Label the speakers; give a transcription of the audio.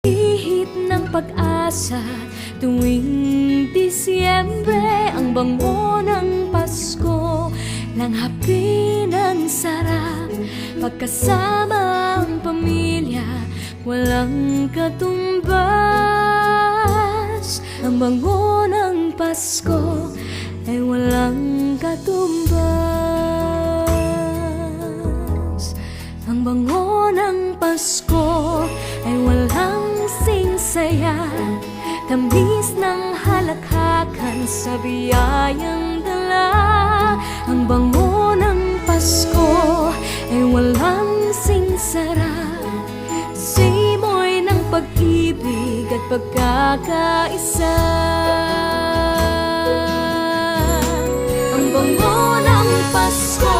Speaker 1: Ihip ng pag-asa tuwing Disyembre, ang bango ng Pasko, langhapin ng sarap, pagkasama ang pamilya, walang katumbas. Ang bango ng Pasko ay walang katumbas. Ang bango ng Pasko ay walang singsaya, tamis ng halakhakan sa biyayang dala. Ang bango ng Pasko ay walang singsara, simoy ng pag-ibig at pagkakaisa. Ang bango ng Pasko